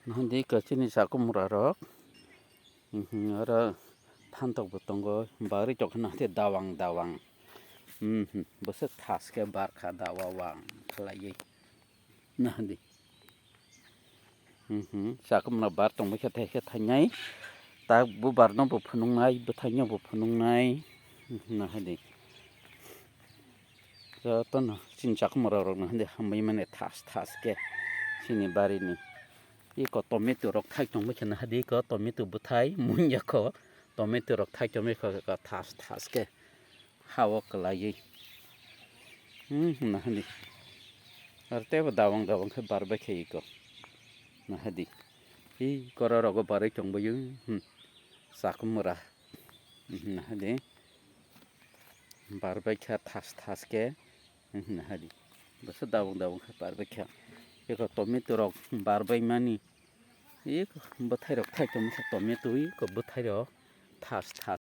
Nanti ke sini saku murarok, ada thantok betongo, bari cok nanti dawang, besok tas ke barka dawang, kelai, nanti, saku murabar tong besok teh thanyai, tak bu barno bu phunungai, bethanya bu phunungai, nanti, to na sini saku murarok nanti hambai mana tas ke, sini bari ni. Iko tomato rok thai tong bechana hadi ko tomato buthai munya ko tomato rok thai chome ko thas ke hawo kalai na hadi arte ba dawang ke barbe ke ko na hadi I koro rogo bare chong bu sakumura na hadi barbe ke thas ke na hadi bas dawang ke barbe ke iko tomato rok barbe mani एक बथाई रख थाई तो मतलब टमेटो को बथाई रख थास